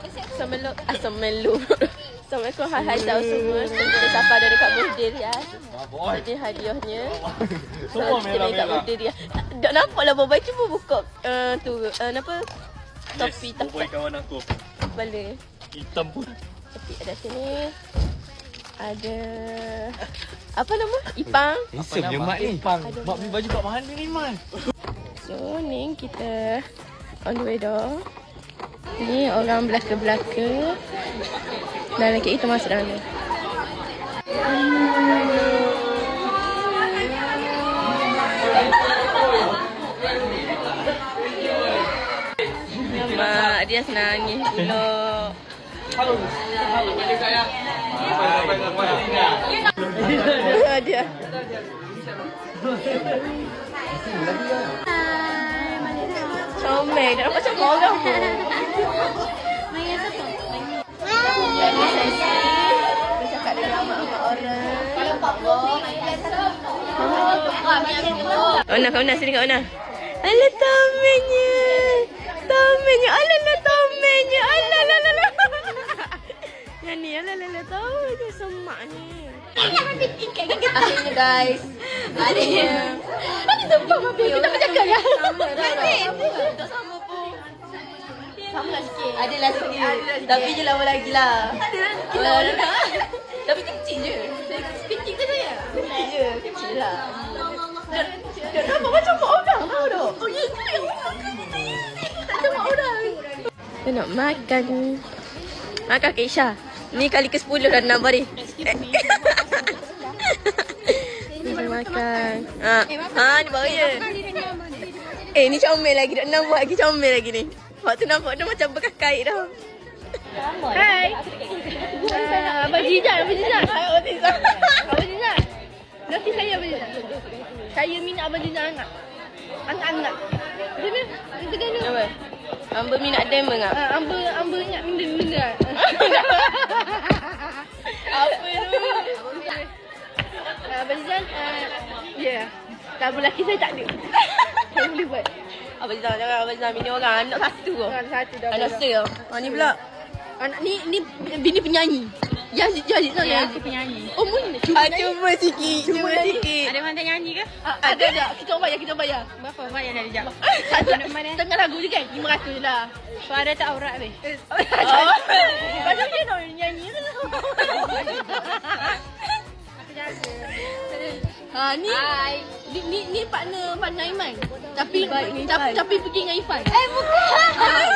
Assalamualaikum, hai tahu semua. Kita siapa ada dekat birthday dia. Jadi hadiahnya. Semua merah-merah. Birthday dia. Tak nampak lah Bobai, cuba buka apa? Topi tak. Bobai kawan aku. Boleh. Hitam pun. Topi ada sini. Ada apa nama? Ipang. Handsome je mak ni. Mak beli baju kat mana ni Man? So ni kita on the way dah. Ni orang belaka-belaka. Dan lelaki kita masuk dalam ni. Mak dia nangis pula. Dia. Comel, dah nampak macam orang pun. Dia cakap dengan mak-mak orang. Ona, kau nak sini kau nak. Alah tomennya. Tomennya. Alah tomennya. Alah. Yang ni alah tomennya semak ni. Akhirnya guys. Akhirnya. Tadi tempat Mabi. Kita bercakap ya. Tak sama pun. Sama lah sikit. Adalah sikit. Tapi je lama lagi lah. Adalah sikit. Tapi kecil je. Kecil ke saya? Kecil je. Kecil lah. Dia nampak macam mak orang tau tak? Oh ya ke? Yang orang ke? Tak macam mak orang. Kita nak makan. Makan Kak Isha. Ni kali ke-10 dah 6 hari. Kita makan. Ni baru je. Ni comel lagi. Dah 6 buat lagi comel lagi ni. Waktu nampak dia macam bekas kait dah. Hai. Abang Jijat. Abang Jijat. Nanti saya Abang Jijat. Saya minat Abang Jijat anak. Anak-anak. Dia ni, kita kena. Apa? Amba minat demo tak? Amba ingat minda. Apa tu? Abang Jijat, ya. Tapi lelaki saya tak ada. Saya boleh buat. Abang Jijat, jangan Abang Jijat bini orang. Anak satu ke? Satu dah. Anak sel. Ni pula. Anak ni bini penyanyi. Yang aku penyanyi. Oh, mun. Cuba sikit. Ada mantan nyanyi ke? Ada. Kita bayar. Berapa bayar dah jap? Satu tengah lagu je kan? 500 je lah. Suara tak aurat weh. Macam dia nak nyanyi tu. Aku jaga. Ni partner Iman. Tapi pergi dengan Ifan. Bukan.